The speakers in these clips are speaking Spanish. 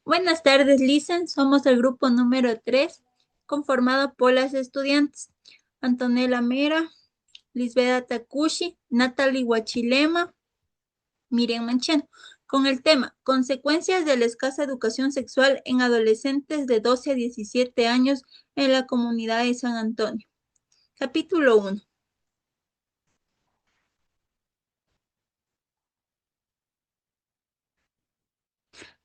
Buenas tardes, Lisen. Somos el grupo número 3, conformado por las estudiantes Antonella Mera, Lisbeth Takushi, Natalie Huachilema, Miriam Mancheno, con el tema Consecuencias de la escasa educación sexual en adolescentes de 12 a 17 años en la comunidad de San Antonio. Capítulo 1.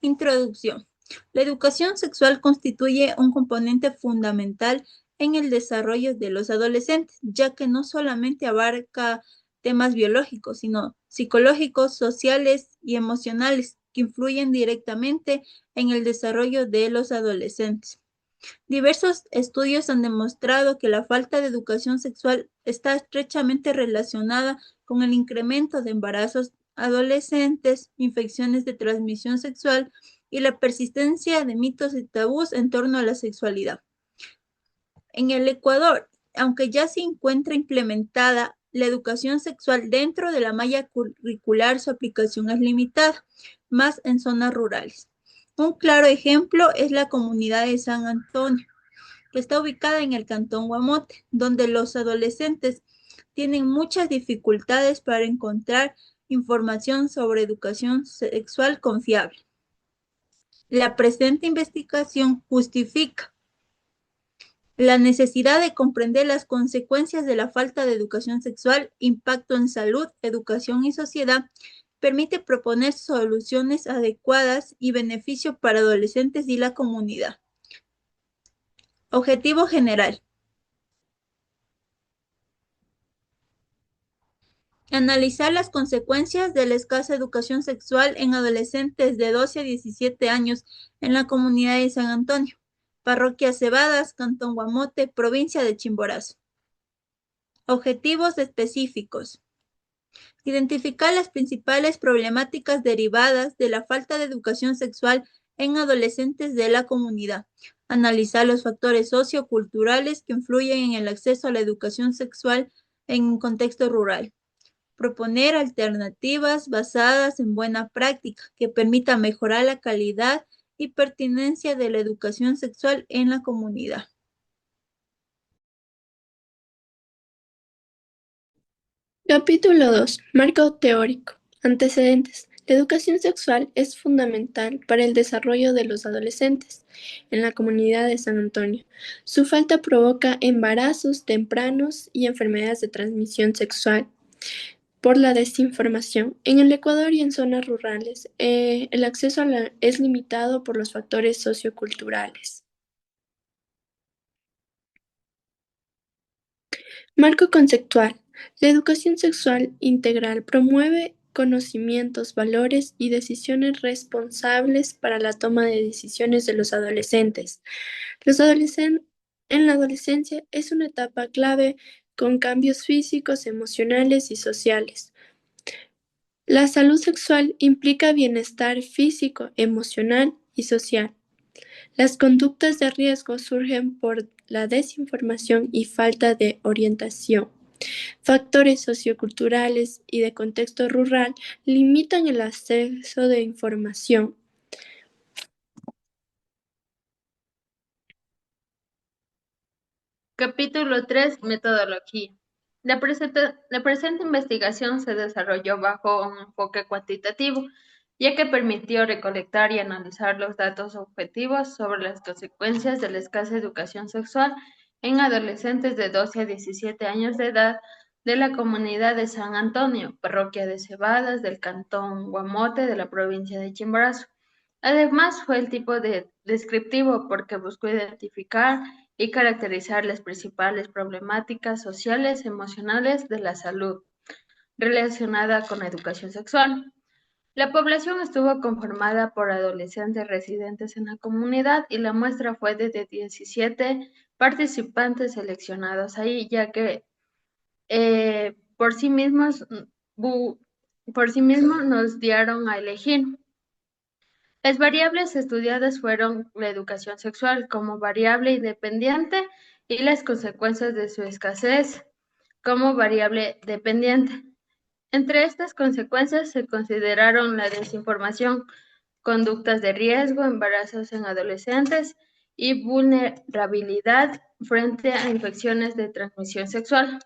Introducción. La educación sexual constituye un componente fundamental en el desarrollo de los adolescentes, ya que no solamente abarca temas biológicos, sino psicológicos, sociales y emocionales que influyen directamente en el desarrollo de los adolescentes. Diversos estudios han demostrado que la falta de educación sexual está estrechamente relacionada con el incremento de embarazos adolescentes, infecciones de transmisión sexual y la persistencia de mitos y tabús en torno a la sexualidad. En el Ecuador, aunque ya se encuentra implementada la educación sexual dentro de la malla curricular, su aplicación es limitada, más en zonas rurales. Un claro ejemplo es la comunidad de San Antonio, que está ubicada en el cantón Guamote, donde los adolescentes tienen muchas dificultades para encontrar información sobre educación sexual confiable. La presente investigación justifica la necesidad de comprender las consecuencias de la falta de educación sexual, impacto en salud, educación y sociedad, permite proponer soluciones adecuadas y beneficio para adolescentes y la comunidad. Objetivo general. Analizar las consecuencias de la escasa educación sexual en adolescentes de 12 a 17 años en la comunidad de San Antonio, Parroquia Cebadas, Cantón Guamote, provincia de Chimborazo. Objetivos específicos. Identificar las principales problemáticas derivadas de la falta de educación sexual en adolescentes de la comunidad. Analizar los factores socioculturales que influyen en el acceso a la educación sexual en contexto rural. Proponer alternativas basadas en buena práctica que permitan mejorar la calidad y pertinencia de la educación sexual en la comunidad. Capítulo 2. Marco teórico. Antecedentes. La educación sexual es fundamental para el desarrollo de los adolescentes en la comunidad de San Antonio. Su falta provoca embarazos tempranos y enfermedades de transmisión sexual por la desinformación. En el Ecuador y en zonas rurales, el acceso es limitado por los factores socioculturales. Marco conceptual. La educación sexual integral promueve conocimientos, valores y decisiones responsables para la toma de decisiones de los adolescentes. Los adolescentes en la adolescencia es una etapa clave con cambios físicos, emocionales y sociales. La salud sexual implica bienestar físico, emocional y social. Las conductas de riesgo surgen por la desinformación y falta de orientación. Factores socioculturales y de contexto rural limitan el acceso de información. Capítulo 3. Metodología. La presente investigación se desarrolló bajo un enfoque cuantitativo, ya que permitió recolectar y analizar los datos objetivos sobre las consecuencias de la escasa educación sexual en adolescentes de 12 a 17 años de edad de la comunidad de San Antonio, parroquia de Cebadas, del cantón Guamote, de la provincia de Chimborazo. Además, fue el tipo de descriptivo porque buscó identificar y caracterizar las principales problemáticas sociales y emocionales de la salud relacionada con la educación sexual. La población estuvo conformada por adolescentes residentes en la comunidad y la muestra fue de 17 participantes seleccionados ahí, ya que por sí mismos por sí mismos nos dieron a elegir. Las variables estudiadas fueron la educación sexual como variable independiente y las consecuencias de su escasez como variable dependiente. Entre estas consecuencias se consideraron la desinformación, conductas de riesgo, embarazos en adolescentes y vulnerabilidad frente a infecciones de transmisión sexual.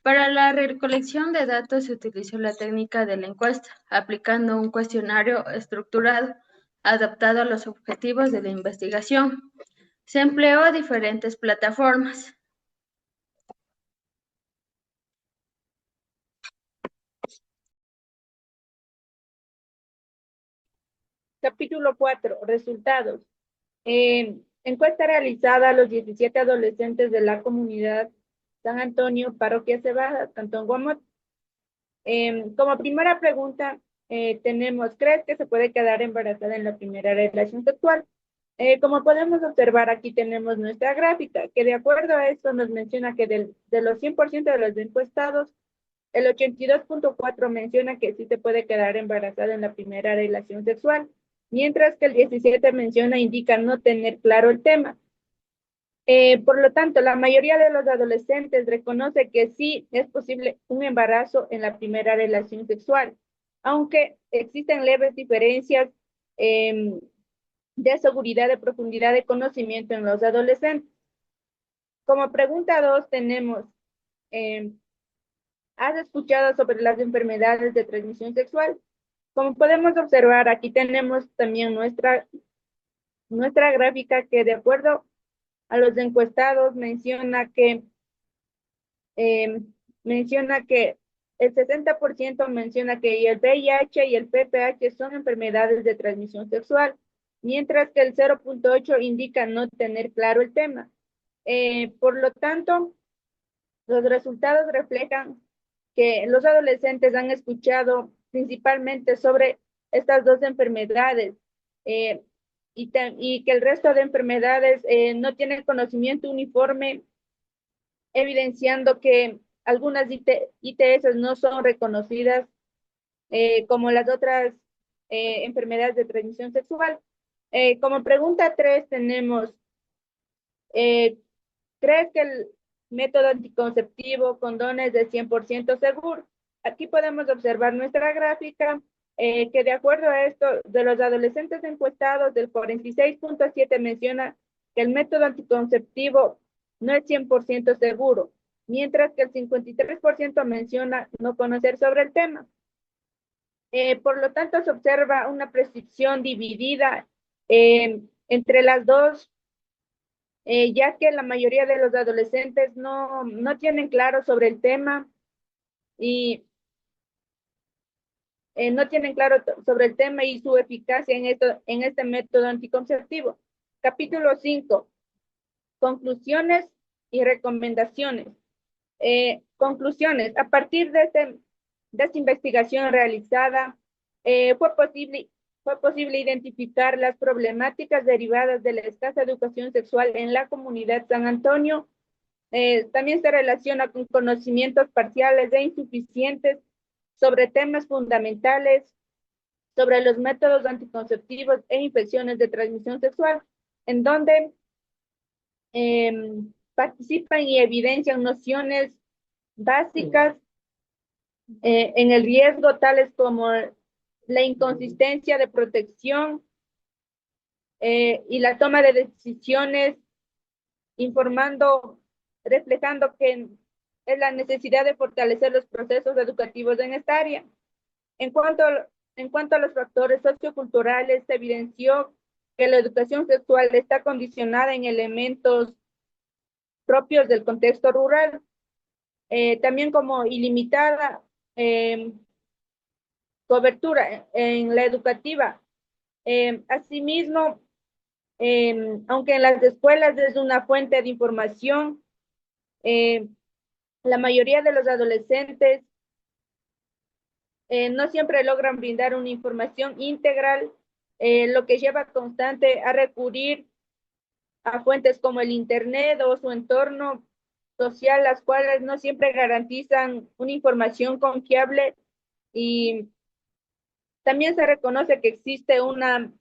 Para la recolección de datos se utilizó la técnica de la encuesta, aplicando un cuestionario estructurado adaptado a los objetivos de la investigación. Se empleó diferentes plataformas. Capítulo 4. Resultados. Encuesta realizada a los 17 adolescentes de la comunidad San Antonio, Parroquia Cebada, Cantón Guamot. Como primera pregunta, tenemos, ¿crees que se puede quedar embarazada en la primera relación sexual? Como podemos observar, aquí tenemos nuestra gráfica, que de acuerdo a esto nos menciona que de los 100% de los encuestados, el 82.4 menciona que sí se puede quedar embarazada en la primera relación sexual, mientras que el 17 indica no tener claro el tema. Por lo tanto, la mayoría de los adolescentes reconoce que sí es posible un embarazo en la primera relación sexual, aunque existen leves diferencias de seguridad de profundidad de conocimiento en los adolescentes. Como pregunta 2 tenemos, ¿has escuchado sobre las enfermedades de transmisión sexual? Como podemos observar, aquí tenemos también nuestra gráfica que de acuerdo a los encuestados menciona que el 60% menciona que el VIH y el PPH son enfermedades de transmisión sexual, mientras que el 0.8 indica no tener claro el tema. Por lo tanto, los resultados reflejan que los adolescentes han escuchado principalmente sobre estas dos enfermedades y que el resto de enfermedades no tienen conocimiento uniforme, evidenciando que algunas ITS no son reconocidas como las otras enfermedades de transmisión sexual. Como pregunta 3 tenemos, ¿crees que el método anticonceptivo condón es de 100% seguro? Aquí podemos observar nuestra gráfica, que de acuerdo a esto, de los adolescentes encuestados, del 46.7 menciona que el método anticonceptivo no es 100% seguro, mientras que el 53% menciona no conocer sobre el tema. Por lo tanto, se observa una percepción dividida entre las dos, ya que la mayoría de los adolescentes no tienen claro sobre el tema y no tienen claro sobre el tema y su eficacia en este método anticonceptivo. Capítulo 5. Conclusiones y recomendaciones. Conclusiones. A partir de esta investigación realizada, fue posible identificar las problemáticas derivadas de la escasa educación sexual en la comunidad San Antonio. También se relaciona con conocimientos parciales e insuficientes sobre temas fundamentales, sobre los métodos anticonceptivos e infecciones de transmisión sexual, en donde participan y evidencian nociones básicas en el riesgo, tales como la inconsistencia de protección y la toma de decisiones, reflejando que es la necesidad de fortalecer los procesos educativos en esta área. En cuanto a los factores socioculturales, se evidenció que la educación sexual está condicionada en elementos propios del contexto rural, también como ilimitada cobertura en la educativa. Asimismo, aunque en las escuelas es una fuente de información, la mayoría de los adolescentes no siempre logran brindar una información integral, lo que lleva constante a recurrir a fuentes como el Internet o su entorno social, las cuales no siempre garantizan una información confiable, y también se reconoce que existe una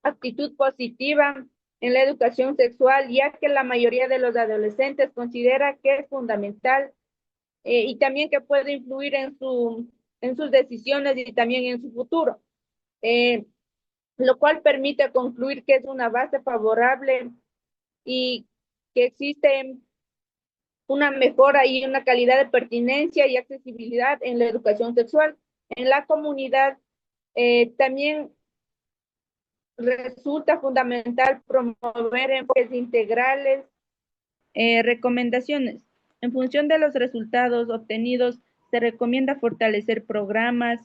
actitud positiva en la educación sexual, ya que la mayoría de los adolescentes considera que es fundamental y también que puede influir en sus decisiones y también en su futuro. lo cual permite concluir que es una base favorable y que existe una mejora y una calidad de pertinencia y accesibilidad en la educación sexual. En la comunidad también resulta fundamental promover enfoques integrales. Recomendaciones. En función de los resultados obtenidos, se recomienda fortalecer programas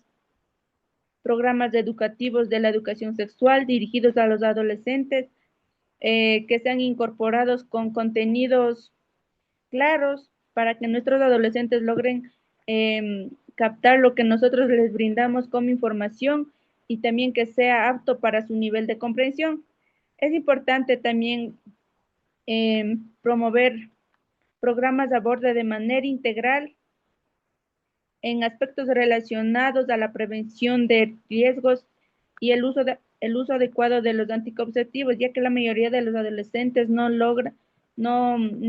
educativos de la educación sexual dirigidos a los adolescentes, que sean incorporados con contenidos claros para que nuestros adolescentes logren captar lo que nosotros les brindamos como información y también que sea apto para su nivel de comprensión. Es importante también promover programas aborde de manera integral en aspectos relacionados a la prevención de riesgos y el uso adecuado de los anticonceptivos, ya que la mayoría de los adolescentes no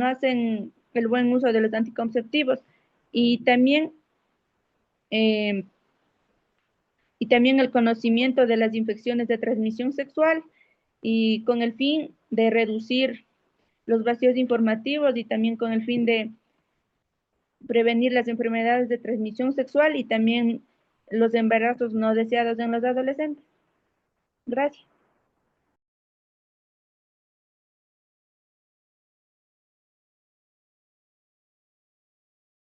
hacen el buen uso de los anticonceptivos. Y también, eh, y también el conocimiento de las infecciones de transmisión sexual y con el fin de reducir los vacíos informativos y también con el fin de prevenir las enfermedades de transmisión sexual y también los embarazos no deseados en los adolescentes. Gracias.